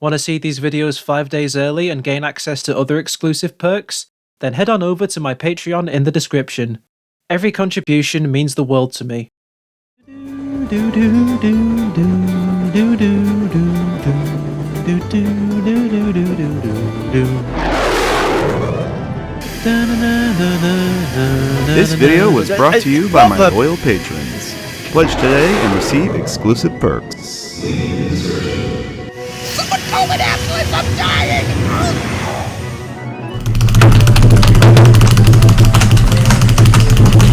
Want to see these videos 5 days early and gain access to other exclusive perks? Then head on over to my Patreon in the description. Every contribution means the world to me. This video was brought to you by my loyal patrons. Pledge today and receive exclusive perks. Someone call an ambulance! I'm dying!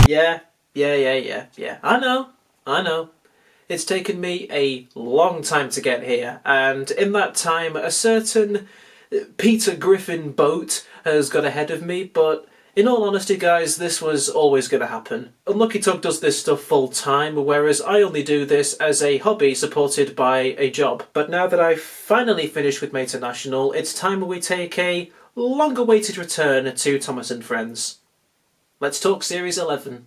Yeah. I know. It's taken me a long time to get here, and in that time, a certain Peter Griffin boat has got ahead of me, but in all honesty, guys, this was always going to happen. Unlucky Tug does this stuff full time, whereas I only do this as a hobby supported by a job. But now that I've finally finished with Mate National, it's time we take a long-awaited return to Thomas and Friends. Let's talk Series 11.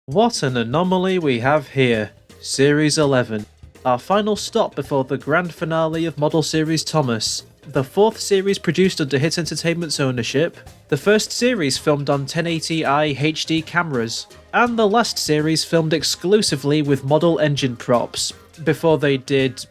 What an anomaly we have here. Series 11. Our final stop before the grand finale of Model Series Thomas. The fourth series produced under Hit Entertainment's ownership. The first series filmed on 1080i HD cameras. And the last series filmed exclusively with model engine props. Before they did...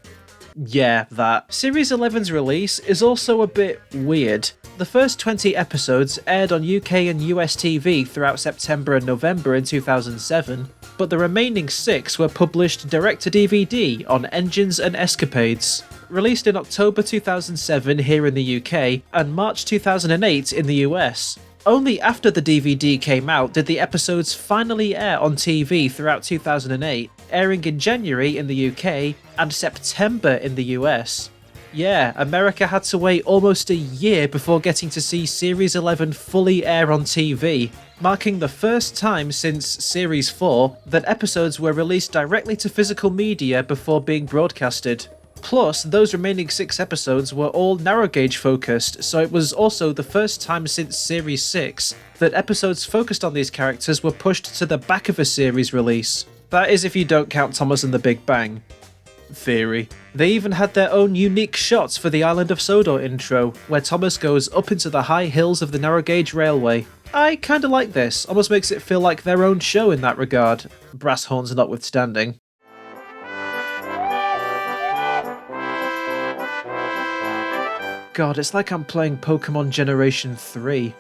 yeah, that. Series 11's release is also a bit weird. The first 20 episodes aired on UK and US TV throughout September and November in 2007, but the remaining 6 were published direct-to-DVD on Engines and Escapades. Released in October 2007 here in the UK and March 2008 in the US. Only after the DVD came out did the episodes finally air on TV throughout 2008, airing in January in the UK and September in the US. Yeah, America had to wait almost a year before getting to see Series 11 fully air on TV, marking the first time since Series 4 that episodes were released directly to physical media before being broadcasted. Plus, those remaining 6 episodes were all narrow gauge focused, so it was also the first time since Series 6 that episodes focused on these characters were pushed to the back of a series release. That is if you don't count Thomas and the Big Bang. Theory. They even had their own unique shots for the Island of Sodor intro, where Thomas goes up into the high hills of the narrow gauge railway. I kinda like this, almost makes it feel like their own show in that regard, brass horns notwithstanding. God, it's like I'm playing Pokemon Generation 3.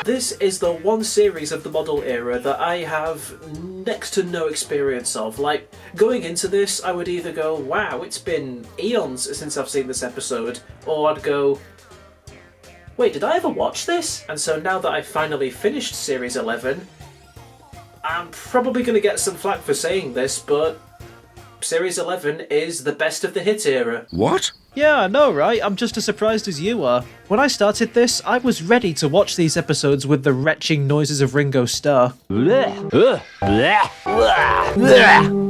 This is the one series of the model era that I have next to no experience of. Like, going into this, I would either go, wow, it's been eons since I've seen this episode, or I'd go, wait, did I ever watch this? And so now that I've finally finished Series 11, I'm probably going to get some flack for saying this, but Series 11 is the best of the Hit era. What? Yeah, I know, right? I'm just as surprised as you are. When I started this, I was ready to watch these episodes with the retching noises of Ringo Starr. But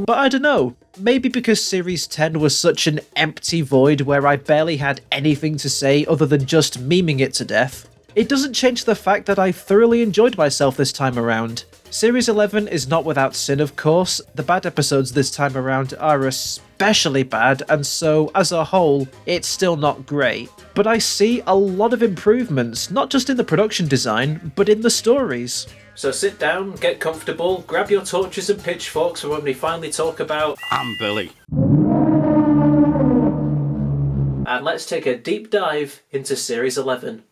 I don't know, maybe because Series 10 was such an empty void where I barely had anything to say other than just memeing it to death. It doesn't change the fact that I thoroughly enjoyed myself this time around. Series 11 is not without sin, of course. The bad episodes this time around are especially bad, and so, as a whole, it's still not great. But I see a lot of improvements, not just in the production design, but in the stories. So sit down, get comfortable, grab your torches and pitchforks for when we finally talk about... I'm Billy. And let's take a deep dive into Series 11.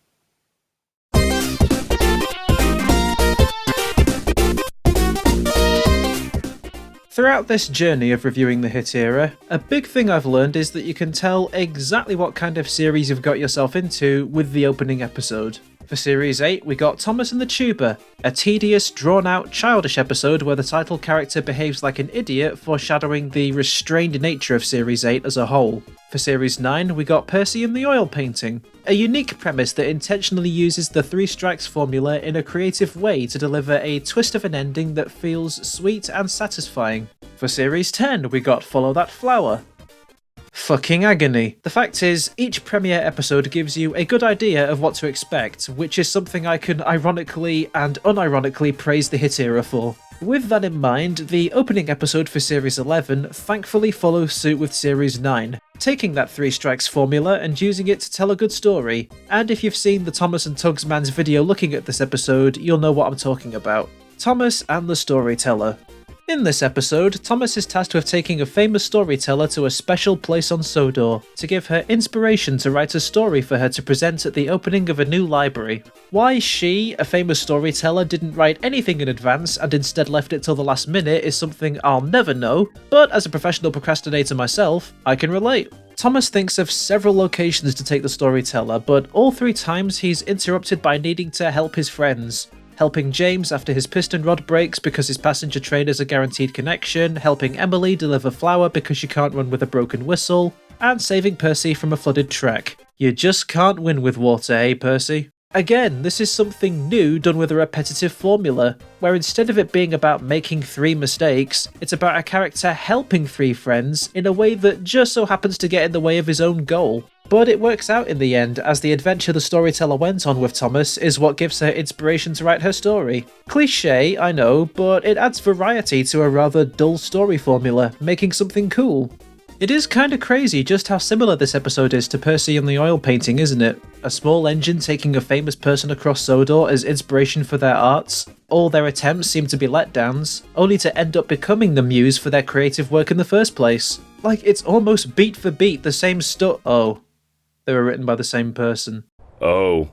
Throughout this journey of reviewing the Hit era, a big thing I've learned is that you can tell exactly what kind of series you've got yourself into with the opening episode. For Series 8, we got Thomas and the Tuber, a tedious, drawn-out, childish episode where the title character behaves like an idiot, foreshadowing the restrained nature of Series 8 as a whole. For Series 9, we got Percy and the Oil Painting, a unique premise that intentionally uses the 3 strikes formula in a creative way to deliver a twist of an ending that feels sweet and satisfying. For Series 10, we got Follow That Flower. Fucking agony. The fact is, each premiere episode gives you a good idea of what to expect, which is something I can ironically and unironically praise the hit era for. With that in mind, the opening episode for Series 11 thankfully follows suit with Series 9, taking that 3 strikes formula and using it to tell a good story. And if you've seen the Thomas and Tugs Man's video looking at this episode, you'll know what I'm talking about. Thomas and the Storyteller. In this episode, Thomas is tasked with taking a famous storyteller to a special place on Sodor to give her inspiration to write a story for her to present at the opening of a new library. Why she, a famous storyteller, didn't write anything in advance and instead left it till the last minute is something I'll never know, but as a professional procrastinator myself, I can relate. Thomas thinks of several locations to take the storyteller, but all 3 times he's interrupted by needing to help his friends. Helping James after his piston rod breaks because his passenger train is a guaranteed connection, helping Emily deliver flour because she can't run with a broken whistle, and saving Percy from a flooded track. You just can't win with water, eh, Percy? Again, this is something new done with a repetitive formula, where instead of it being about making 3 mistakes, it's about a character helping 3 friends in a way that just so happens to get in the way of his own goal. But it works out in the end, as the adventure the storyteller went on with Thomas is what gives her inspiration to write her story. Cliché, I know, but it adds variety to a rather dull story formula, making something cool. It is kinda crazy just how similar this episode is to Percy and the Oil Painting, isn't it? A small engine taking a famous person across Sodor as inspiration for their arts. All their attempts seem to be letdowns, only to end up becoming the muse for their creative work in the first place. Like, it's almost beat for beat the same Oh. They were written by the same person. Oh.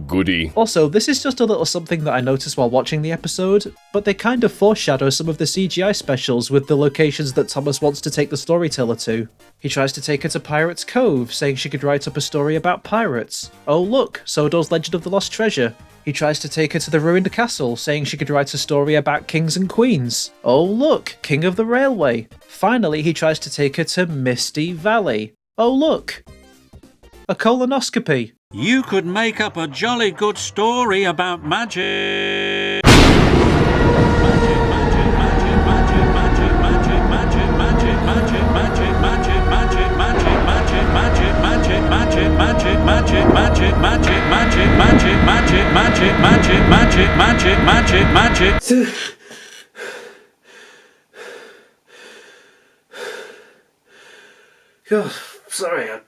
Goody. Also, this is just a little something that I noticed while watching the episode, but they kind of foreshadow some of the CGI specials with the locations that Thomas wants to take the storyteller to. He tries to take her to Pirates Cove, saying she could write up a story about pirates. Oh look, Sodor's Legend of the Lost Treasure. He tries to take her to the ruined castle, saying she could write a story about kings and queens. Oh look, King of the Railway. Finally, he tries to take her to Misty Valley. Oh look, a colonoscopy. You could make up a jolly good story about magic. God, sorry, I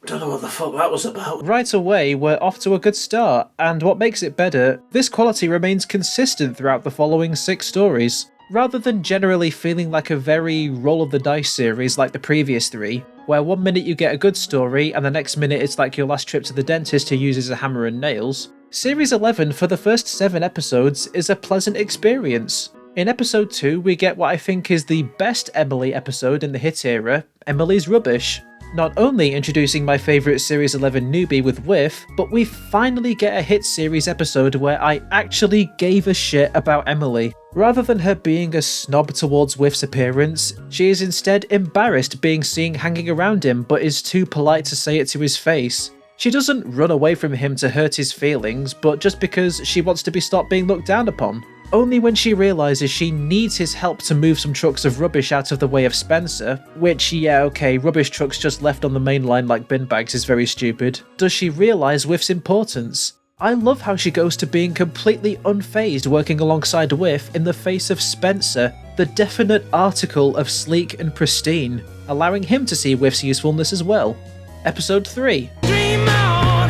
don't know what the fuck that was about. Right away, we're off to a good start, and what makes it better, this quality remains consistent throughout the following 6 stories. Rather than generally feeling like a very roll-of-the-dice series like the previous 3, where one minute you get a good story and the next minute it's like your last trip to the dentist who uses a hammer and nails, Series 11 for the first 7 episodes is a pleasant experience. In episode 2, we get what I think is the best Emily episode in the hit era, Emily's Rubbish. Not only introducing my favourite Series 11 newbie with Whiff, but we finally get a hit series episode where I actually gave a shit about Emily. Rather than her being a snob towards Whiff's appearance, she is instead embarrassed being seen hanging around him but is too polite to say it to his face. She doesn't run away from him to hurt his feelings, but just because she wants to be stopped being looked down upon. Only when she realises she needs his help to move some trucks of rubbish out of the way of Spencer, which, yeah, okay, rubbish trucks just left on the main line like bin bags is very stupid, does she realise Whiff's importance. I love how she goes to being completely unfazed working alongside Whiff in the face of Spencer, the definite article of sleek and pristine, allowing him to see Whiff's usefulness as well. Episode 3.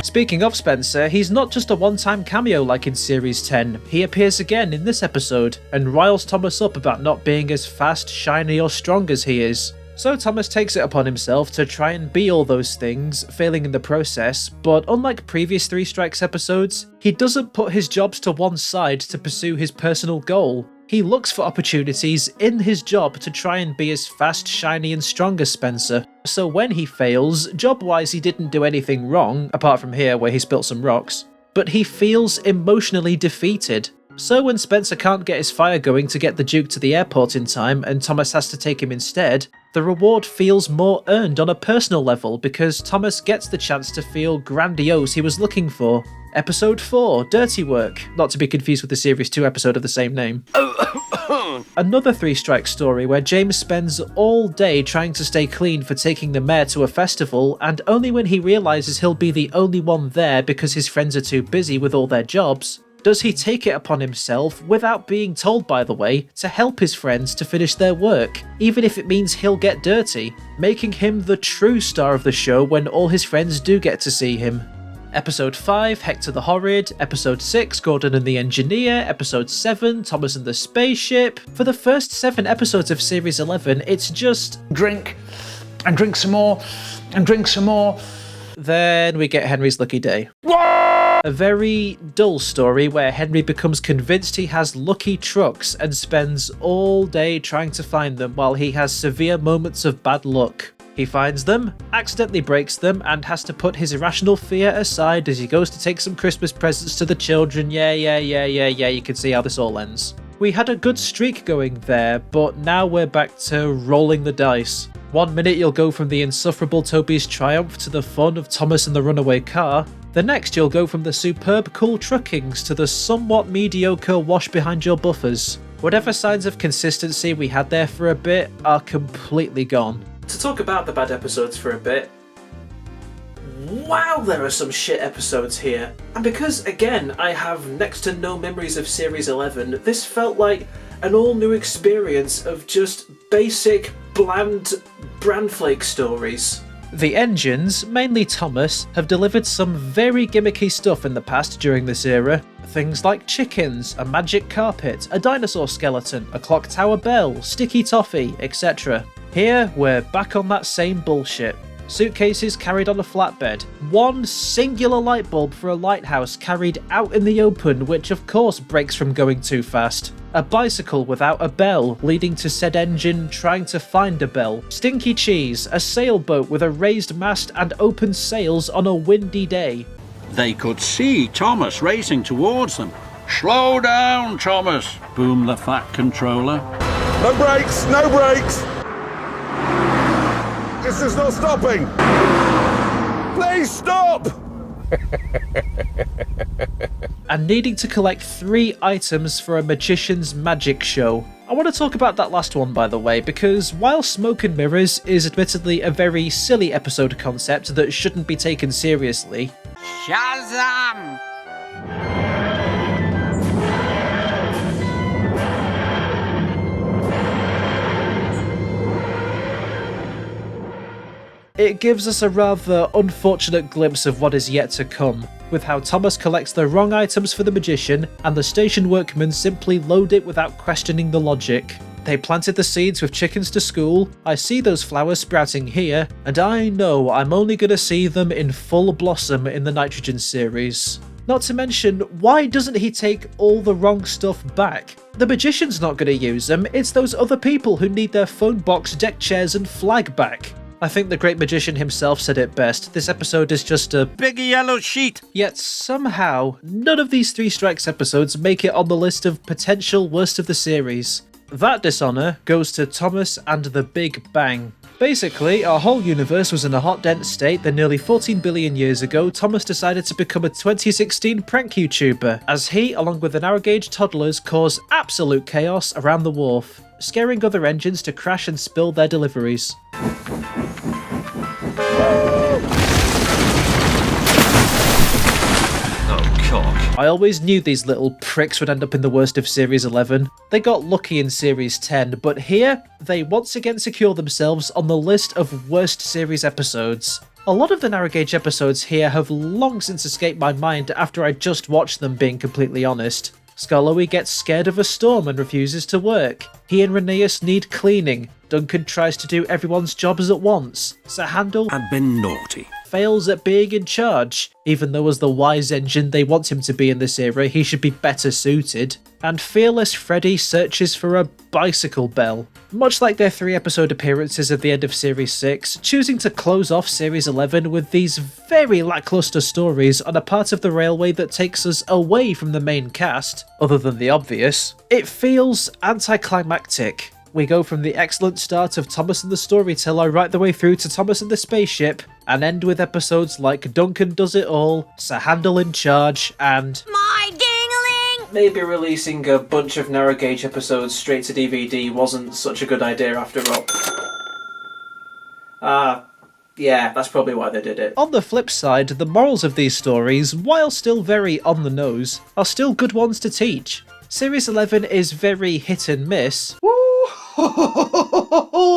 Speaking of Spencer, he's not just a one-time cameo like in Series 10, he appears again in this episode, and riles Thomas up about not being as fast, shiny or strong as he is. So Thomas takes it upon himself to try and be all those things, failing in the process, but unlike previous 3 Strikes episodes, he doesn't put his jobs to one side to pursue his personal goal. He looks for opportunities in his job to try and be as fast, shiny and strong as Spencer. So when he fails, job-wise he didn't do anything wrong, apart from here where he spilt some rocks. but he feels emotionally defeated. So when Spencer can't get his fire going to get the Duke to the airport in time and Thomas has to take him instead, the reward feels more earned on a personal level because Thomas gets the chance to feel grandiose he was looking for. Episode 4, Dirty Work, not to be confused with the Series 2 episode of the same name. Another three-strike story where James spends all day trying to stay clean for taking the mayor to a festival, and only when he realises he'll be the only one there because his friends are too busy with all their jobs, does he take it upon himself, without being told by the way, to help his friends to finish their work, even if it means he'll get dirty, making him the true star of the show when all his friends do get to see him. Episode 5, Hector the Horrid, Episode 6, Gordon and the Engineer, Episode 7, Thomas and the Spaceship. For the first 7 episodes of Series 11, it's just drink, and drink some more, and drink some more. Then we get Henry's Lucky Day. A very dull story where Henry becomes convinced he has lucky trucks and spends all day trying to find them while he has severe moments of bad luck. He finds them, accidentally breaks them, and has to put his irrational fear aside as he goes to take some Christmas presents to the children. Yeah, you can see how this all ends. We had a good streak going there, but now we're back to rolling the dice. 1 minute you'll go from the insufferable Toby's triumph to the fun of Thomas and the runaway car. The next you'll go from the superb cool truckings to the somewhat mediocre wash behind your buffers. Whatever signs of consistency we had there for a bit are completely gone. To talk about the bad episodes for a bit, wow, there are some shit episodes here. And because, again, I have next to no memories of Series 11, this felt like an all-new experience of just basic, bland, bran-flake stories. The engines, mainly Thomas, have delivered some very gimmicky stuff in the past during this era. Things like chickens, a magic carpet, a dinosaur skeleton, a clock tower bell, sticky toffee, etc. Here, we're back on that same bullshit. Suitcases carried on a flatbed, one singular light bulb for a lighthouse carried out in the open, which of course breaks from going too fast. A bicycle without a bell, leading to said engine trying to find a bell. Stinky cheese, a sailboat with a raised mast and open sails on a windy day. They could see Thomas racing towards them. Slow down, Thomas, boomed the fat controller. No brakes, no brakes! This is not stopping! Please stop! And needing to collect 3 items for a magician's magic show. I want to talk about that last one, by the way, because while Smoke and Mirrors is admittedly a very silly episode concept that shouldn't be taken seriously, Shazam! it gives us a rather unfortunate glimpse of what is yet to come, with how Thomas collects the wrong items for the magician and the station workmen simply load it without questioning the logic. They planted the seeds with chickens to school, I see those flowers sprouting here, and I know I'm only going to see them in full blossom in the Nitrogen series. Not to mention, why doesn't he take all the wrong stuff back? The magician's not going to use them, it's those other people who need their phone box, deck chairs and flag back. I think the great magician himself said it best, this episode is just a Big yellow sheet. Yet somehow, none of these 3 Strikes episodes make it on the list of potential worst of the series. That dishonour goes to Thomas and the Big Bang. Basically, our whole universe was in a hot dense state, then nearly 14 billion years ago, Thomas decided to become a 2016 prank YouTuber, as he, along with the narrow-gauge toddlers, cause absolute chaos around the wharf, scaring other engines to crash and spill their deliveries. I always knew these little pricks would end up in the worst of Series 11. They got lucky in Series 10, but here, they once again secure themselves on the list of worst series episodes. A lot of the narrow gauge episodes here have long since escaped my mind after I just watched them, being completely honest. Skarloey gets scared of a storm and refuses to work. He and Rheneas need cleaning. Duncan tries to do everyone's jobs at once. Sir Handel I've been naughty. fails at being in charge, even though as the wise engine they want him to be in this era, he should be better suited. And Fearless Freddy searches for a bicycle bell. Much like their 3-episode appearances at the end of Series 6, choosing to close off Series 11 with these very lackluster stories on a part of the railway that takes us away from the main cast, other than the obvious, it feels anticlimactic. We go from the excellent start of Thomas and the Storyteller right the way through to Thomas and the Spaceship, and end with episodes like Duncan Does It All, Sir Handel in Charge, and My dingling! maybe releasing a bunch of narrow gauge episodes straight to DVD wasn't such a good idea after all. Yeah, that's probably why they did it. On the flip side, the morals of these stories, while still very on the nose, are still good ones to teach. Series 11 is very hit and miss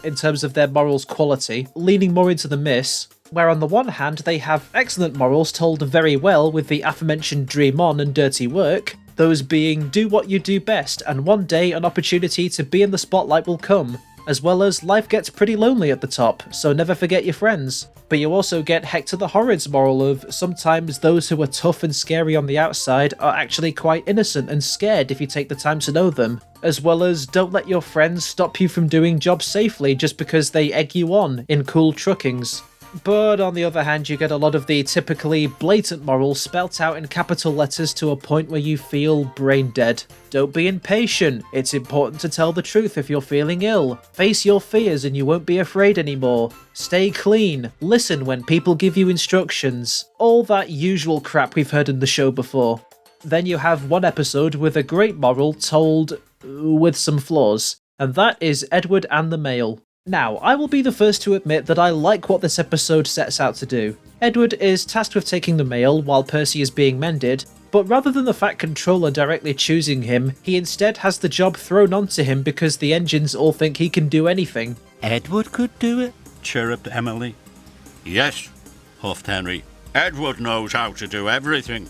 in terms of their morals quality, leaning more into the miss, where on the one hand they have excellent morals told very well with the aforementioned Dream On and Dirty Work, those being do what you do best and one day an opportunity to be in the spotlight will come, as well as life gets pretty lonely at the top, so never forget your friends. But you also get Hector the Horrid's moral of sometimes those who are tough and scary on the outside are actually quite innocent and scared if you take the time to know them, as well as don't let your friends stop you from doing jobs safely just because they egg you on in cool truckings. But on the other hand, you get a lot of the typically blatant morals spelt out in capital letters to a point where you feel brain dead. Don't be impatient. It's important to tell the truth if you're feeling ill. Face your fears and you won't be afraid anymore. Stay clean. Listen when people give you instructions. All that usual crap we've heard in the show before. Then you have one episode with a great moral told with some flaws, and that is Edward and the Mail. Now, I will be the first to admit that I like what this episode sets out to do. Edward is tasked with taking the mail while Percy is being mended, but rather than the Fat Controller directly choosing him, he instead has the job thrown onto him because the engines all think he can do anything. Edward could do it, chirruped Emily. Yes, huffed Henry. Edward knows how to do everything.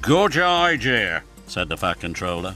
Good idea, said the Fat Controller.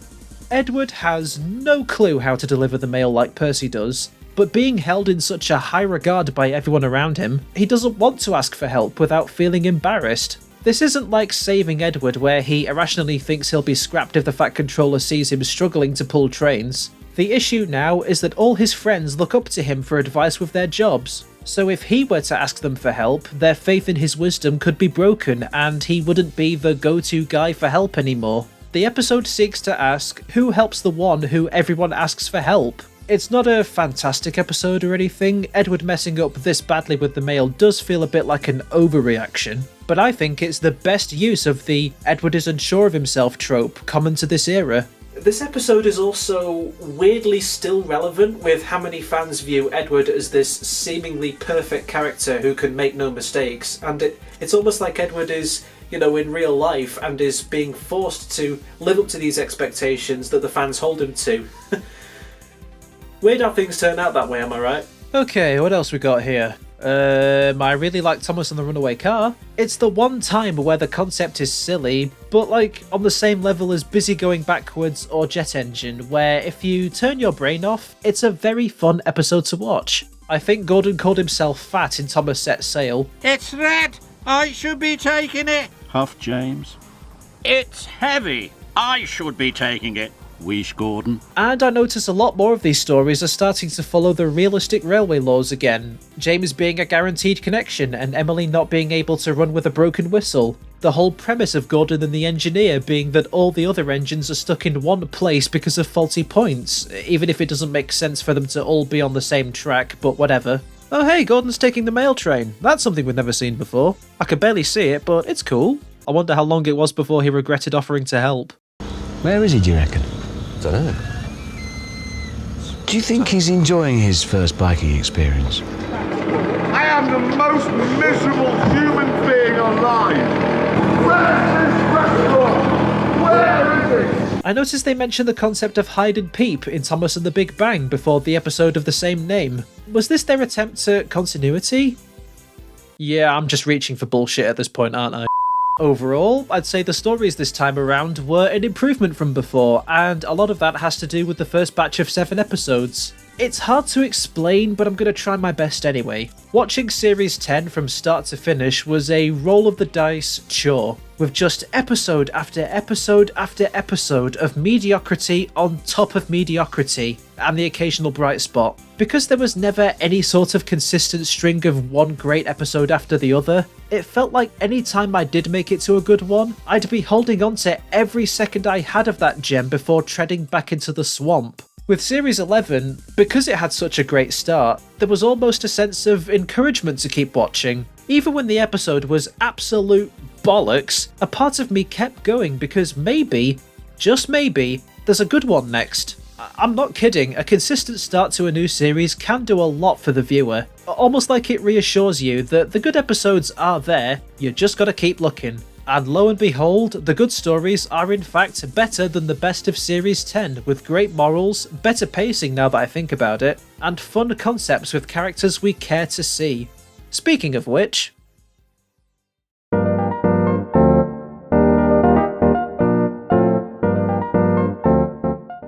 Edward has no clue how to deliver the mail like Percy does, but being held in such a high regard by everyone around him, he doesn't want to ask for help without feeling embarrassed. This isn't like Saving Edward where he irrationally thinks he'll be scrapped if the Fat Controller sees him struggling to pull trains. The issue now is that all his friends look up to him for advice with their jobs, so if he were to ask them for help, their faith in his wisdom could be broken and he wouldn't be the go-to guy for help anymore. The episode seeks to ask, who helps the one who everyone asks for help? It's not a fantastic episode or anything. Edward messing up this badly with the mail does feel a bit like an overreaction, but I think it's the best use of the Edward is unsure of himself trope common to this era. This episode is also weirdly still relevant with how many fans view Edward as this seemingly perfect character who can make no mistakes, and it's almost like Edward is, you know, in real life and is being forced to live up to these expectations that the fans hold him to. Weird how things turn out that way, am I right? Okay, what else we got here? I really like Thomas and the Runaway Car. It's the one time where the concept is silly, but like on the same level as Busy Going Backwards or Jet Engine, where if you turn your brain off, it's a very fun episode to watch. I think Gordon called himself fat in Thomas Set Sail. It's red. I should be taking it, huffed James. It's heavy. I should be taking it, wheezed Gordon. And I notice a lot more of these stories are starting to follow the realistic railway laws again. James being a guaranteed connection and Emily not being able to run with a broken whistle. The whole premise of Gordon and the engineer being that all the other engines are stuck in one place because of faulty points, even if it doesn't make sense for them to all be on the same track, but whatever. Oh hey, Gordon's taking the mail train. That's something we've never seen before. I can barely see it, but it's cool. I wonder how long it was before he regretted offering to help. Where is he, do you reckon? Dunno. Do you think he's enjoying his first biking experience? I am the most miserable human being alive. Where is this restaurant? Where is it? I noticed they mentioned the concept of hide and peep in Thomas and the Big Bang before the episode of the same name. Was this their attempt at continuity? Yeah, I'm just reaching for bullshit at this point, aren't I? Overall, I'd say the stories this time around were an improvement from before, and a lot of that has to do with the first batch of 7 episodes. It's hard to explain, but I'm going to try my best anyway. Watching Series 10 from start to finish was a roll of the dice chore, with just episode after episode after episode of mediocrity on top of mediocrity, and the occasional bright spot. Because there was never any sort of consistent string of one great episode after the other, it felt like any time I did make it to a good one, I'd be holding on to every second I had of that gem before treading back into the swamp. With Series 11, because it had such a great start, there was almost a sense of encouragement to keep watching. Even when the episode was absolute bollocks, a part of me kept going because maybe, just maybe, there's a good one next. I'm not kidding, a consistent start to a new series can do a lot for the viewer. Almost like it reassures you that the good episodes are there, you just gotta keep looking. And lo and behold, the good stories are in fact better than the best of Series 10, with great morals, better pacing now that I think about it, and fun concepts with characters we care to see. Speaking of which...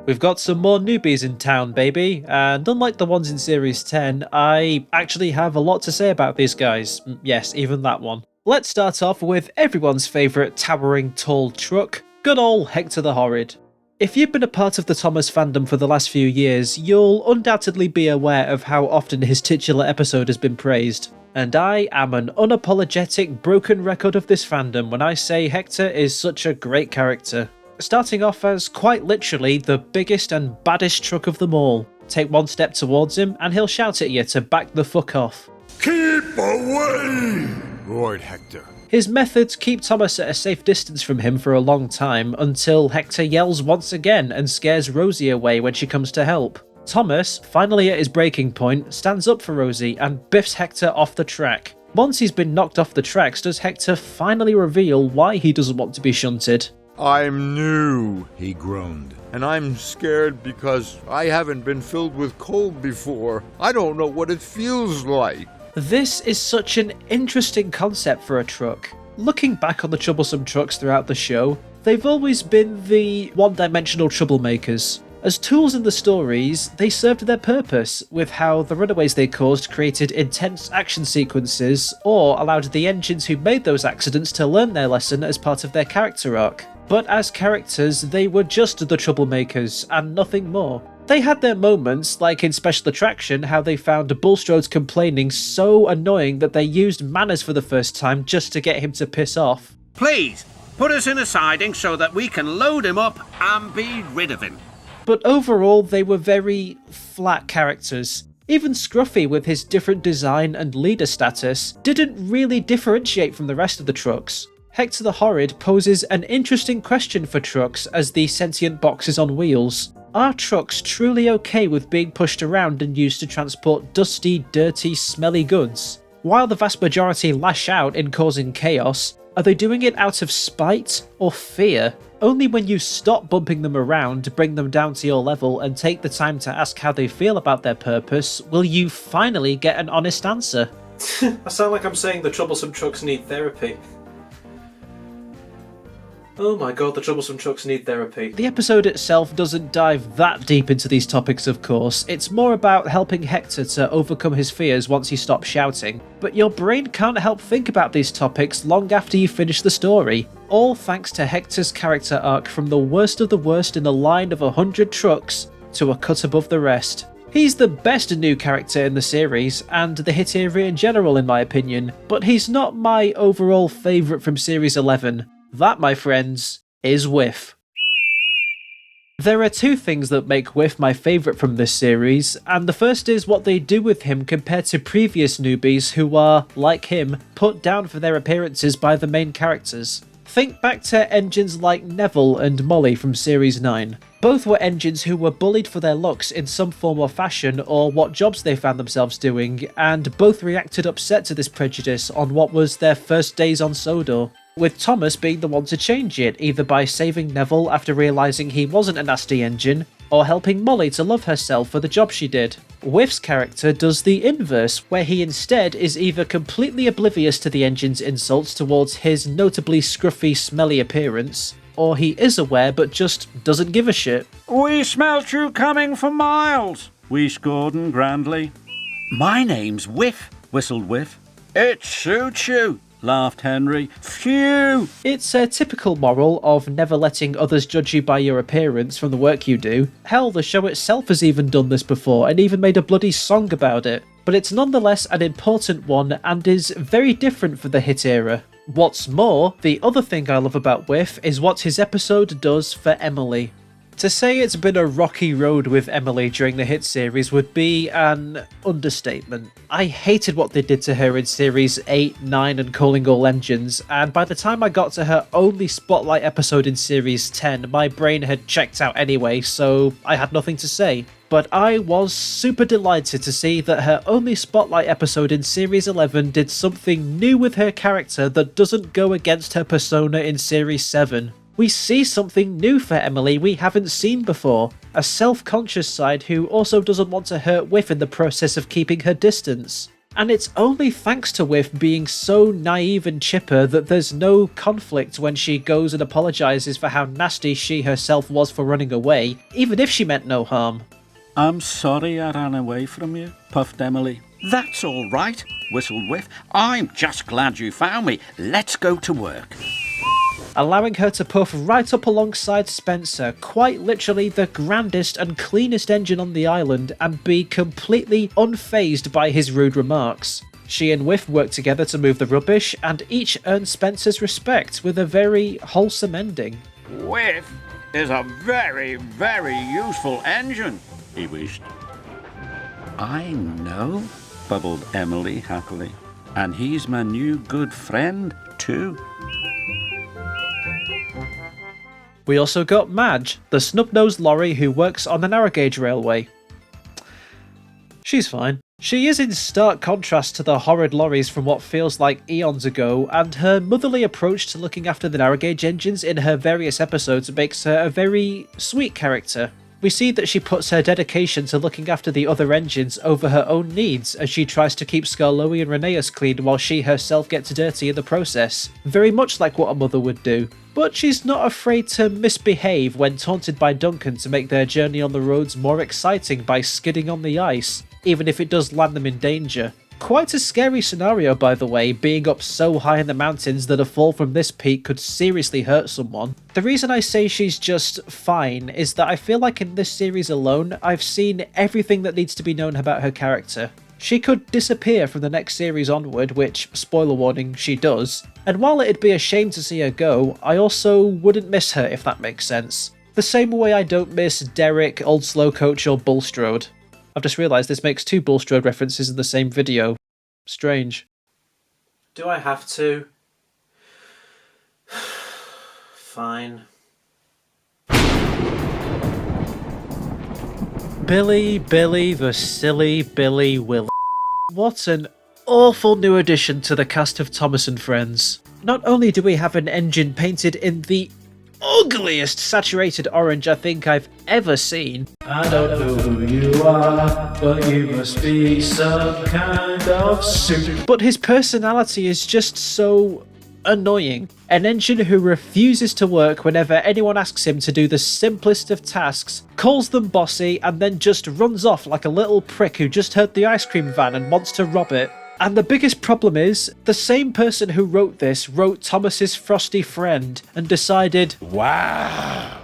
we've got some more newbies in town, baby, and unlike the ones in Series 10, I actually have a lot to say about these guys. Yes, even that one. Let's start off with everyone's favourite towering tall truck, good ol' Hector the Horrid. If you've been a part of the Thomas fandom for the last few years, you'll undoubtedly be aware of how often his titular episode has been praised. And I am an unapologetic broken record of this fandom when I say Hector is such a great character. Starting off as quite literally the biggest and baddest truck of them all. Take one step towards him and he'll shout at you to back the fuck off. Keep away! roared Hector. His methods keep Thomas at a safe distance from him for a long time, until Hector yells once again and scares Rosie away when she comes to help. Thomas, finally at his breaking point, stands up for Rosie and biffs Hector off the track. Once he's been knocked off the tracks, does Hector finally reveal why he doesn't want to be shunted. I'm new, he groaned, and I'm scared because I haven't been filled with cold before. I don't know what it feels like. This is such an interesting concept for a truck. Looking back on the troublesome trucks throughout the show, they've always been the one-dimensional troublemakers. As tools in the stories, they served their purpose, with how the runaways they caused created intense action sequences, or allowed the engines who made those accidents to learn their lesson as part of their character arc. But as characters, they were just the troublemakers, and nothing more. They had their moments, like in Special Attraction, how they found Bulstrode's complaining so annoying that they used manners for the first time just to get him to piss off. Please, put us in a siding so that we can load him up and be rid of him. But overall, they were very flat characters. Even Scruffy, with his different design and leader status, didn't really differentiate from the rest of the trucks. Hector the Horrid poses an interesting question for trucks as the sentient boxes on wheels. Are trucks truly okay with being pushed around and used to transport dusty, dirty, smelly goods? While the vast majority lash out in causing chaos, are they doing it out of spite or fear? Only when you stop bumping them around, bring them down to your level, and take the time to ask how they feel about their purpose, will you finally get an honest answer. I sound like I'm saying the troublesome trucks need therapy. Oh my god, the troublesome trucks need therapy. The episode itself doesn't dive that deep into these topics, of course. It's more about helping Hector to overcome his fears once he stops shouting. But your brain can't help think about these topics long after you finish the story. All thanks to Hector's character arc from the worst of the worst in a line of 100 trucks to a cut above the rest. He's the best new character in the series, and the hit area in general in my opinion, but he's not my overall favourite from Series 11. That, my friends, is Whiff. There are two things that make Whiff my favourite from this series, and the first is what they do with him compared to previous newbies who are, like him, put down for their appearances by the main characters. Think back to engines like Neville and Molly from Series 9. Both were engines who were bullied for their looks in some form or fashion or what jobs they found themselves doing, and both reacted upset to this prejudice on what was their first days on Sodor. With Thomas being the one to change it, either by saving Neville after realising he wasn't a nasty engine, or helping Molly to love herself for the job she did. Whiff's character does the inverse, where he instead is either completely oblivious to the engine's insults towards his notably scruffy, smelly appearance, or he is aware but just doesn't give a shit. We smelt you coming for miles. Wheesht Gordon grandly. My name's Whiff, whistled Whiff. It suits you, laughed Henry. Phew! It's a typical moral of never letting others judge you by your appearance from the work you do. Hell, the show itself has even done this before and even made a bloody song about it. But it's nonetheless an important one and is very different for the hit era. What's more, the other thing I love about Whiff is what his episode does for Emily. To say it's been a rocky road with Emily during the hit series would be an understatement. I hated what they did to her in series 8, 9 and Calling All Engines, and by the time I got to her only spotlight episode in series 10, my brain had checked out anyway, so I had nothing to say. But I was super delighted to see that her only spotlight episode in series 11 did something new with her character that doesn't go against her persona in series 7. We see something new for Emily we haven't seen before, a self-conscious side who also doesn't want to hurt Whiff in the process of keeping her distance. And it's only thanks to Whiff being so naive and chipper that there's no conflict when she goes and apologises for how nasty she herself was for running away, even if she meant no harm. I'm sorry I ran away from you, puffed Emily. That's all right, whistled Whiff. I'm just glad you found me. Let's go to work. Allowing her to puff right up alongside Spencer, quite literally the grandest and cleanest engine on the island, and be completely unfazed by his rude remarks. She and Whiff work together to move the rubbish, and each earn Spencer's respect with a very wholesome ending. Whiff is a very, very useful engine, he wished. I know, bubbled Emily happily. And he's my new good friend, too. We also got Madge, the snub-nosed lorry who works on the narrow gauge railway. She's fine. She is in stark contrast to the horrid lorries from what feels like eons ago, and her motherly approach to looking after the narrow gauge engines in her various episodes makes her a very sweet character. We see that she puts her dedication to looking after the other engines over her own needs as she tries to keep Skarloey and Rhaeus clean while she herself gets dirty in the process, very much like what a mother would do. But she's not afraid to misbehave when taunted by Duncan to make their journey on the roads more exciting by skidding on the ice, even if it does land them in danger. Quite a scary scenario, by the way, being up so high in the mountains that a fall from this peak could seriously hurt someone. The reason I say she's just fine is that I feel like in this series alone, I've seen everything that needs to be known about her character. She could disappear from the next series onward, which, spoiler warning, she does, and while it'd be a shame to see her go, I also wouldn't miss her if that makes sense. The same way I don't miss Derek, Old Slowcoach or Bulstrode. I've just realised this makes 2 Bulstrode references in the same video. Strange. Do I have to? Fine. Billy, the silly Billy Will. What an awful new addition to the cast of Thomas and Friends. Not only do we have an engine painted in the ugliest saturated orange I think I've ever seen. I don't know who you are, but you must be some kind of suit. But his personality is just so annoying. An engine who refuses to work whenever anyone asks him to do the simplest of tasks, calls them bossy, and then just runs off like a little prick who just heard the ice cream van and wants to rob it. And the biggest problem is, the same person who wrote this wrote Thomas's frosty friend and decided, wow,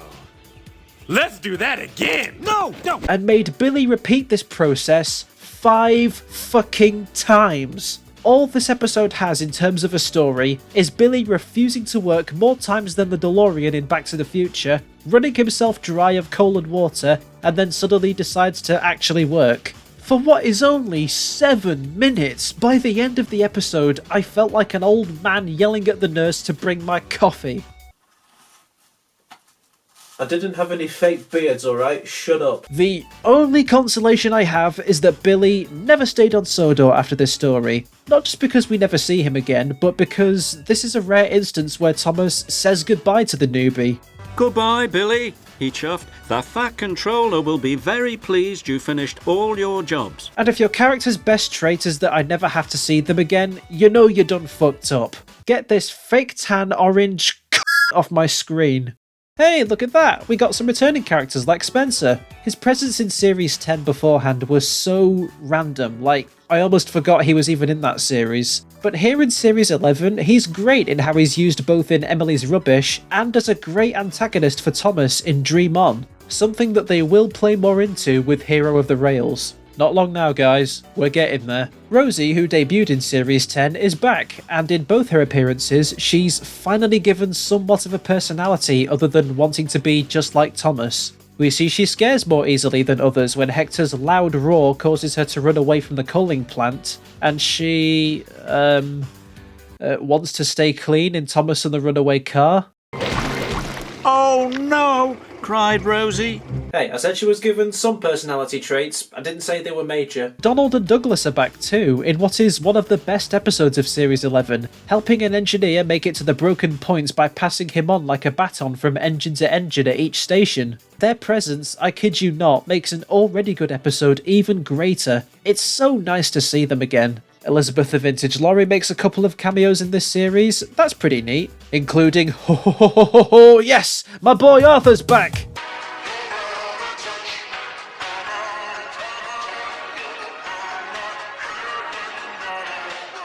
let's do that again. No, don't. And made Billy repeat this process 5 fucking times. All this episode has in terms of a story is Billy refusing to work more times than the DeLorean in Back to the Future, running himself dry of coal and water, and then suddenly decides to actually work. For what is only 7 minutes, by the end of the episode, I felt like an old man yelling at the nurse to bring my coffee. I didn't have any fake beards, alright? Shut up. The only consolation I have is that Billy never stayed on Sodor after this story. Not just because we never see him again, but because this is a rare instance where Thomas says goodbye to the newbie. Goodbye, Billy, he chuffed. The Fat Controller will be very pleased you finished all your jobs. And if your character's best trait is that I never have to see them again, you know you're done fucked up. Get this fake tan orange off my screen. Hey, look at that! We got some returning characters like Spencer. His presence in Series 10 beforehand was so random, like, I almost forgot he was even in that series. But here in Series 11, he's great in how he's used both in Emily's Rubbish and as a great antagonist for Thomas in Dream On, something that they will play more into with Hero of the Rails. Not long now, guys. We're getting there. Rosie, who debuted in Series 10, is back, and in both her appearances, she's finally given somewhat of a personality other than wanting to be just like Thomas. We see she scares more easily than others when Hector's loud roar causes her to run away from the coaling plant, and she, wants to stay clean in Thomas and the runaway car. Oh no! Cried Rosie. Hey, I said she was given some personality traits. I didn't say they were major. Donald and Douglas are back too, in what is one of the best episodes of Series 11, helping an engineer make it to the broken points by passing him on like a baton from engine to engine at each station. Their presence, I kid you not, makes an already good episode even greater. It's so nice to see them again. Elizabeth the Vintage Lorry makes a couple of cameos in this series. That's pretty neat. Including, ho, yes, my boy Arthur's back!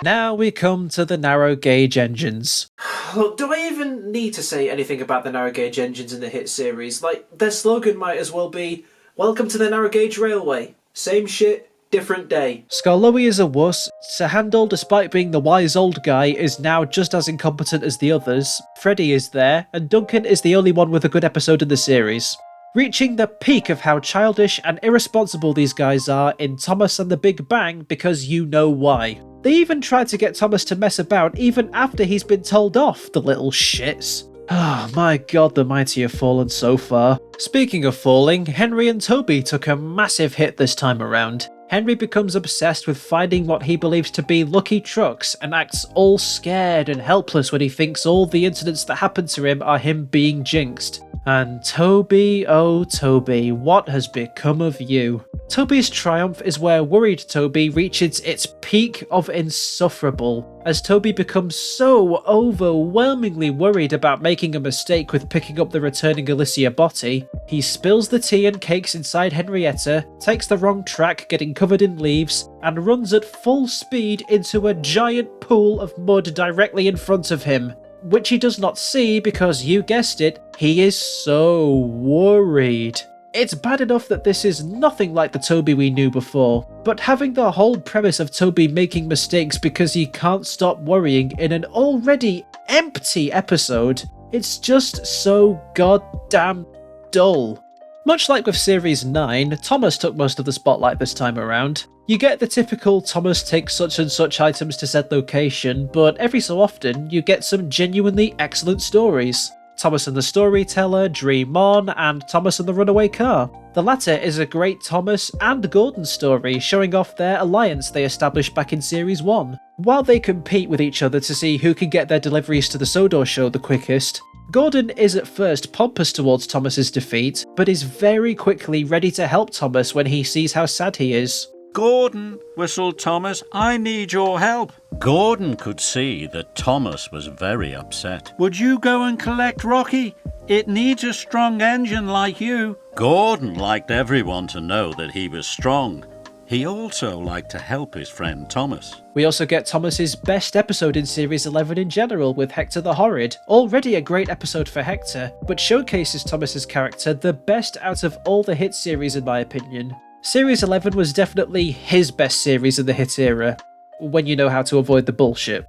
Now we come to the narrow gauge engines. Look, do I even need to say anything about the narrow gauge engines in the hit series? Like, their slogan might as well be, "Welcome to the narrow gauge railway. Same shit, different day." Skarloey is a wuss. Sir Handel, despite being the wise old guy, is now just as incompetent as the others. Freddy is there, and Duncan is the only one with a good episode in the series. Reaching the peak of how childish and irresponsible these guys are in Thomas and the Big Bang because you know why. They even tried to get Thomas to mess about even after he's been told off, the little shits. Oh my god, the mighty have fallen so far. Speaking of falling, Henry and Toby took a massive hit this time around. Henry becomes obsessed with finding what he believes to be lucky trucks and acts all scared and helpless when he thinks all the incidents that happened to him are him being jinxed. And Toby, oh Toby, what has become of you? Toby's triumph is where worried Toby reaches its peak of insufferable, as Toby becomes so overwhelmingly worried about making a mistake with picking up the returning Alicia Botti. He spills the tea and cakes inside Henrietta, takes the wrong track getting covered in leaves, and runs at full speed into a giant pool of mud directly in front of him. Which he does not see because, you guessed it, he is so worried. It's bad enough that this is nothing like the Toby we knew before, but having the whole premise of Toby making mistakes because he can't stop worrying in an already empty episode, it's just so goddamn dull. Much like with Series 9, Thomas took most of the spotlight this time around. You get the typical Thomas takes such and such items to said location, but every so often you get some genuinely excellent stories. Thomas and the Storyteller, Dream On, and Thomas and the Runaway Car. The latter is a great Thomas and Gordon story showing off their alliance they established back in Series 1. While they compete with each other to see who can get their deliveries to the Sodor show the quickest, Gordon is at first pompous towards Thomas's defeat, but is very quickly ready to help Thomas when he sees how sad he is. Gordon, whistled Thomas, I need your help. Gordon could see that Thomas was very upset. Would you go and collect Rocky? It needs a strong engine like you. Gordon liked everyone to know that he was strong. He also liked to help his friend Thomas. We also get Thomas's best episode in Series 11 in general with Hector the Horrid. Already a great episode for Hector, but showcases Thomas's character the best out of all the hit series in my opinion. Series 11 was definitely his best series in the hit era, when you know how to avoid the bullshit.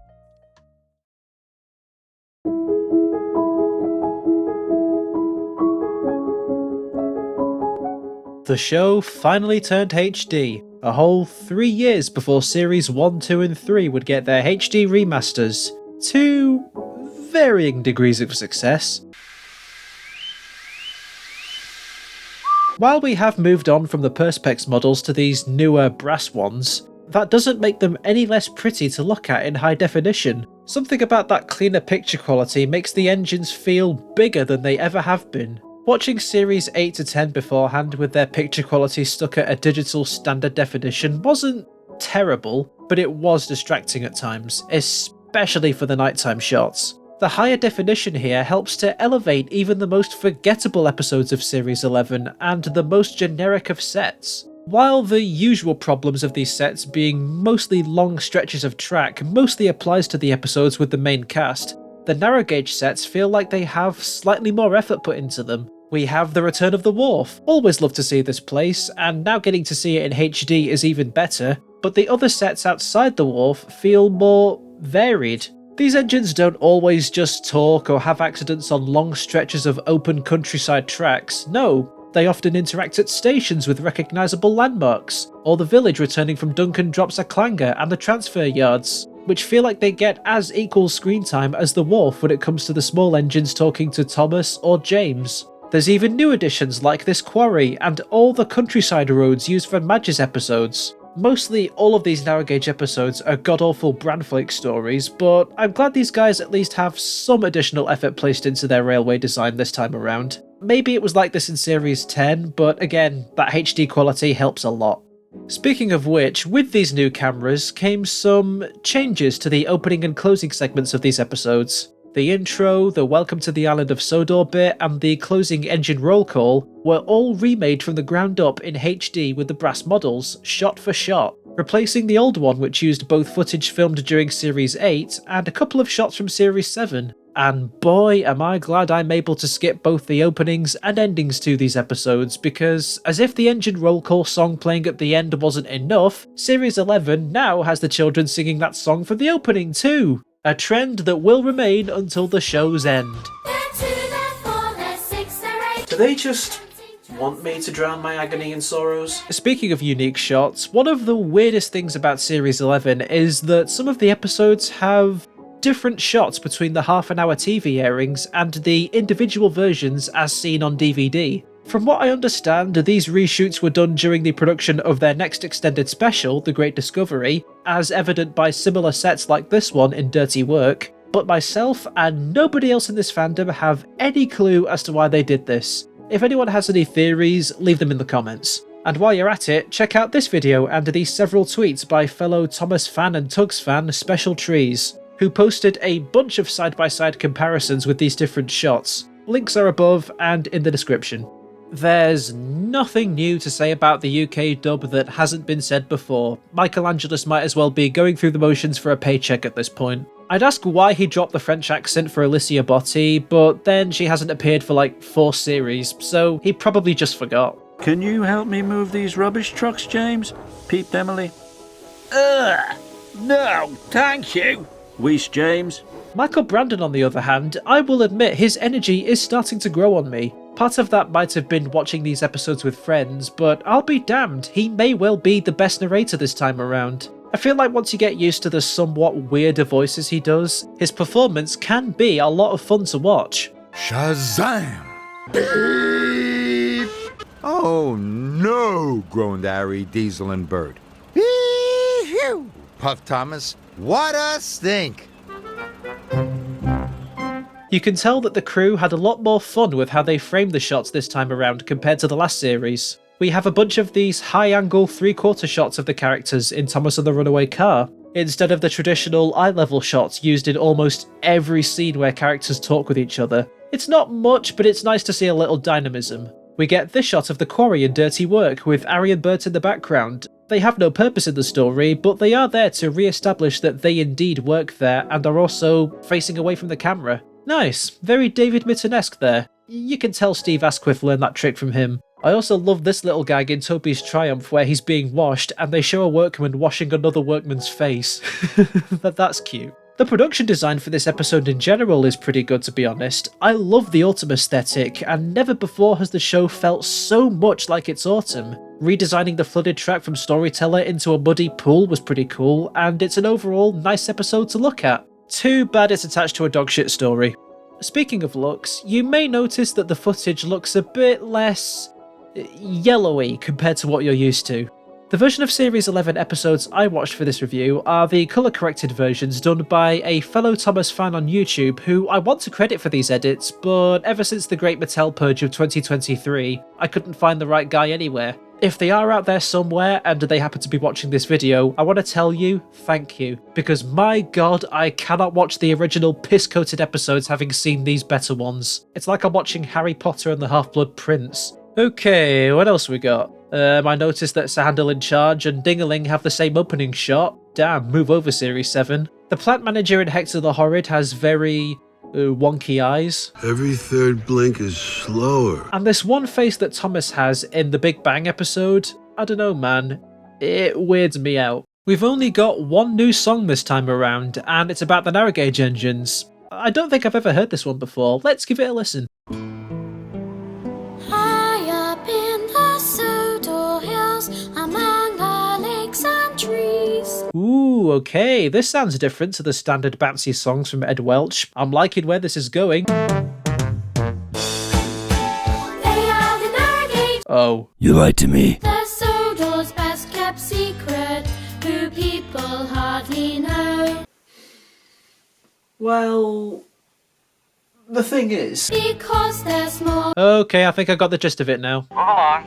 The show finally turned HD, a whole 3 years before Series 1, 2 and 3 would get their HD remasters, to varying degrees of success. While we have moved on from the Perspex models to these newer brass ones, that doesn't make them any less pretty to look at in high definition. Something about that cleaner picture quality makes the engines feel bigger than they ever have been. Watching Series 8 to 10 beforehand with their picture quality stuck at a digital standard definition wasn't terrible, but it was distracting at times, especially for the nighttime shots. The higher definition here helps to elevate even the most forgettable episodes of Series 11 and the most generic of sets. While the usual problems of these sets being mostly long stretches of track mostly applies to the episodes with the main cast, the narrow gauge sets feel like they have slightly more effort put into them. We have the return of the Wharf, always love to see this place, and now getting to see it in HD is even better, but the other sets outside the Wharf feel more varied. These engines don't always just talk or have accidents on long stretches of open countryside tracks, no. They often interact at stations with recognisable landmarks, or the village returning from Duncan drops a clanger and the transfer yards, which feel like they get as equal screen time as the Wharf when it comes to the small engines talking to Thomas or James. There's even new additions like this quarry and all the countryside roads used for Madge's episodes. Mostly all of these narrow gauge episodes are god-awful Brandflake stories, but I'm glad these guys at least have some additional effort placed into their railway design this time around. Maybe it was like this in Series 10, but again, that HD quality helps a lot. Speaking of which, with these new cameras came some changes to the opening and closing segments of these episodes. The intro, the Welcome to the Island of Sodor bit, and the closing engine roll call were all remade from the ground up in HD with the brass models, shot for shot, replacing the old one which used both footage filmed during Series 8 and a couple of shots from Series 7. And boy am I glad I'm able to skip both the openings and endings to these episodes, because as if the engine roll call song playing at the end wasn't enough, Series 11 now has the children singing that song for the opening too. A trend that will remain until the show's end. Do they just want me to drown my agony and sorrows? Speaking of unique shots, one of the weirdest things about Series 11 is that some of the episodes have different shots between the half-an-hour TV airings and the individual versions as seen on DVD. From what I understand, these reshoots were done during the production of their next extended special, The Great Discovery, as evident by similar sets like this one in Dirty Work, but myself and nobody else in this fandom have any clue as to why they did this. If anyone has any theories, leave them in the comments. And while you're at it, check out this video and these several tweets by fellow Thomas fan and Tugs fan Special Trees, who posted a bunch of side-by-side comparisons with these different shots. Links are above and in the description. There's nothing new to say about the UK dub that hasn't been said before. Michelangelis might as well be going through the motions for a paycheck at this point. I'd ask why he dropped the French accent for Alicia Botti, but then she hasn't appeared for like 4 series, so he probably just forgot. Can you help me move these rubbish trucks, James? Peeped Emily. No, thank you. Weiss, James. Michael Brandon, on the other hand, I will admit his energy is starting to grow on me. Part of that might have been watching these episodes with friends, but I'll be damned, he may well be the best narrator this time around. I feel like once you get used to the somewhat weirder voices he does, his performance can be a lot of fun to watch. Shazam! Beep! Oh no, groaned Harry, Diesel, and Bert. Wee-hew! Puff Thomas, what a stink! You can tell that the crew had a lot more fun with how they framed the shots this time around compared to the last series. We have a bunch of these high-angle three-quarter shots of the characters in Thomas and the Runaway Car, instead of the traditional eye-level shots used in almost every scene where characters talk with each other. It's not much, but it's nice to see a little dynamism. We get this shot of the quarry in Dirty Work with Ari and Bert in the background. They have no purpose in the story, but they are there to re-establish that they indeed work there and are also facing away from the camera. Nice, very David Mitton-esque there. You can tell Steve Asquith learned that trick from him. I also love this little gag in Toby's Triumph where he's being washed and they show a workman washing another workman's face. That's cute. The production design for this episode in general is pretty good, to be honest. I love the autumn aesthetic, and never before has the show felt so much like it's autumn. Redesigning the flooded track from Storyteller into a muddy pool was pretty cool, and it's an overall nice episode to look at. Too bad it's attached to a dogshit story. Speaking of looks, you may notice that the footage looks a bit less yellowy compared to what you're used to. The version of Series 11 episodes I watched for this review are the colour-corrected versions done by a fellow Thomas fan on YouTube who I want to credit for these edits, but ever since the Great Mattel Purge of 2023, I couldn't find the right guy anywhere. If they are out there somewhere and they happen to be watching this video, I want to tell you thank you, because my god, I cannot watch the original piss-coated episodes having seen these better ones. It's like I'm watching Harry Potter and the Half-Blood Prince. Okay, what else we got? I noticed that Sir Handel in Charge and Dingaling have the same opening shot. Damn, move over Series 7. The plant manager in Hector the Horrid has very wonky eyes. Every third blink is slower. And this one face that Thomas has in the Big Bang episode, I don't know man, it weirds me out. We've only got one new song this time around, and it's about the narrow gauge engines. I don't think I've ever heard this one before. Let's give it a listen. High up in the Sodor Hills, among the lakes and trees. Ooh, okay, this sounds different to the standard bouncy songs from Ed Welch. I'm liking where this is going. They are the narrow gauge. Oh. You lied to me. The Sodor's best kept secret, who people hardly know. Well, the thing is... Because there's more. Okay, I think I got the gist of it now. Move along.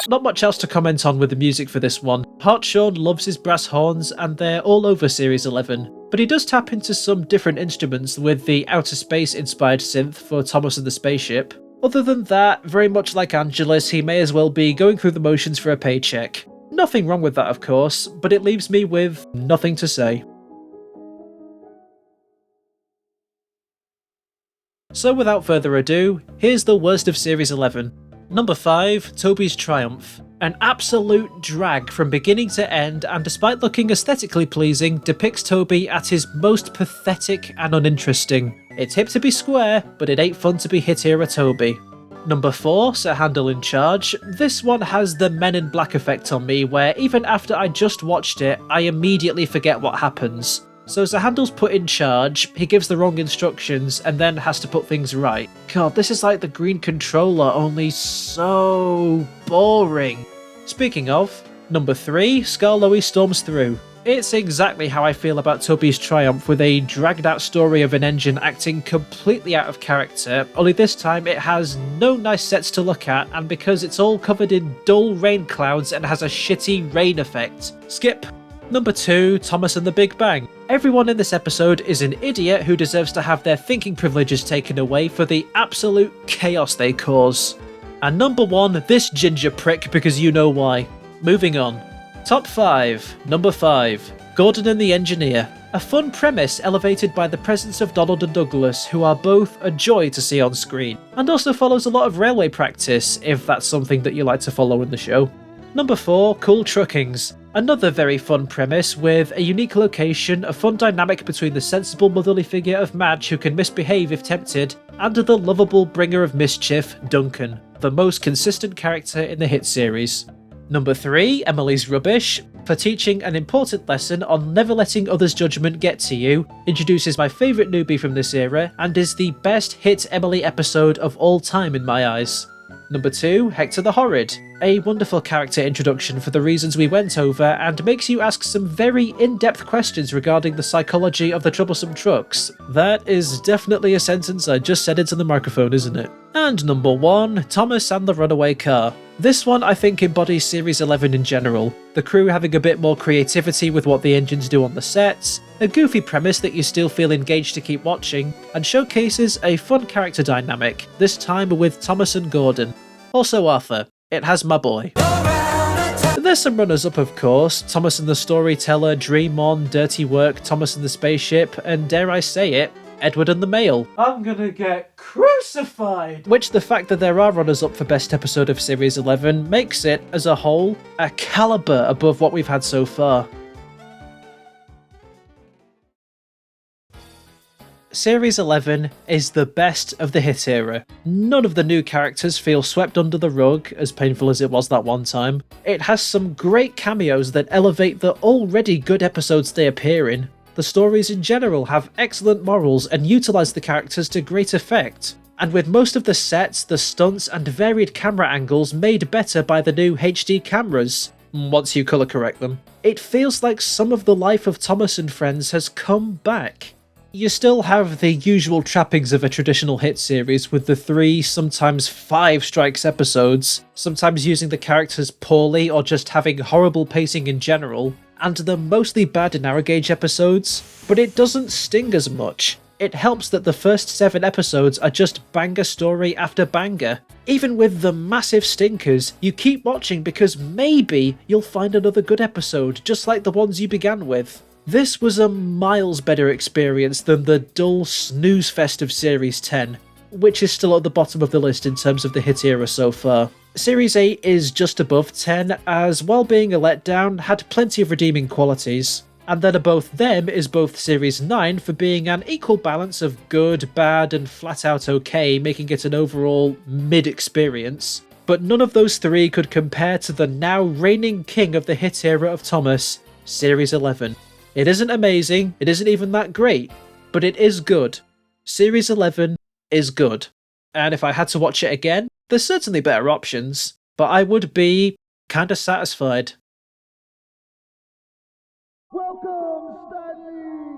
Not much else to comment on with the music for this one. Hartshorn loves his brass horns and they're all over Series 11, but he does tap into some different instruments with the outer space inspired synth for Thomas and the Spaceship. Other than that, very much like Angelus, he may as well be going through the motions for a paycheck. Nothing wrong with that of course, but it leaves me with nothing to say. So without further ado, here's the worst of Series 11. Number 5, Toby's Triumph. An absolute drag from beginning to end, and despite looking aesthetically pleasing, depicts Toby at his most pathetic and uninteresting. It's hip to be square, but it ain't fun to be hit era Toby. Number 4, Sir Handel in Charge. This one has the Men in Black effect on me, where even after I just watched it, I immediately forget what happens. So Sir Handel's put in charge, he gives the wrong instructions, and then has to put things right. God, this is like the Green Controller, only so boring. Speaking of, number 3, Skarloey storms through. It's exactly how I feel about Toby's Triumph, with a dragged out story of an engine acting completely out of character, only this time it has no nice sets to look at, and because it's all covered in dull rain clouds and has a shitty rain effect. Skip. Number 2, Thomas and the Big Bang. Everyone in this episode is an idiot who deserves to have their thinking privileges taken away for the absolute chaos they cause. And number 1, this ginger prick, because you know why. Moving on. Top 5. Number 5, Gordon and the Engineer. A fun premise elevated by the presence of Donald and Douglas, who are both a joy to see on screen, and also follows a lot of railway practice, if that's something that you like to follow in the show. Number 4, Cool Truckings. Another very fun premise with a unique location, a fun dynamic between the sensible motherly figure of Madge who can misbehave if tempted, and the lovable bringer of mischief, Duncan, the most consistent character in the hit series. Number 3, Emily's Rubbish. For teaching an important lesson on never letting others' judgment get to you, introduces my favourite newbie from this era, and is the best hit Emily episode of all time in my eyes. Number 2, Hector the Horrid. A wonderful character introduction for the reasons we went over, and makes you ask some very in-depth questions regarding the psychology of the troublesome trucks. That is definitely a sentence I just said into the microphone, isn't it? And number 1, Thomas and the Runaway Car. This one I think embodies Series 11 in general, the crew having a bit more creativity with what the engines do on the sets, a goofy premise that you still feel engaged to keep watching, and showcases a fun character dynamic, this time with Thomas and Gordon. Also Arthur. It has my boy. There's some runners-up of course, Thomas and the Storyteller, Dream On, Dirty Work, Thomas and the Spaceship, and dare I say it, Edward and the Mail. I'm gonna get crucified! Which the fact that there are runners-up for best episode of Series 11 makes it, as a whole, a calibre above what we've had so far. Series 11 is the best of the hit era. None of the new characters feel swept under the rug, as painful as it was that one time. It has some great cameos that elevate the already good episodes they appear in. The stories in general have excellent morals and utilise the characters to great effect. And with most of the sets, the stunts and varied camera angles made better by the new HD cameras, once you colour correct them, it feels like some of the life of Thomas and friends has come back. You still have the usual trappings of a traditional hit series with the 3, sometimes 5 strikes episodes, sometimes using the characters poorly or just having horrible pacing in general, and the mostly bad narrow gauge episodes, but it doesn't sting as much. It helps that the first 7 episodes are just banger story after banger. Even with the massive stinkers, you keep watching because maybe you'll find another good episode, just like the ones you began with. This was a miles better experience than the dull snooze fest of Series 10, which is still at the bottom of the list in terms of the hit era so far. Series 8 is just above 10, as while being a letdown, had plenty of redeeming qualities. And then above them is both Series 9 for being an equal balance of good, bad, and flat out okay, making it an overall mid-experience. But none of those 3 could compare to the now reigning king of the hit era of Thomas, Series 11. It isn't amazing, it isn't even that great, but it is good. Series 11 is good. And if I had to watch it again, there's certainly better options, but I would be kinda satisfied. Welcome, Stanley!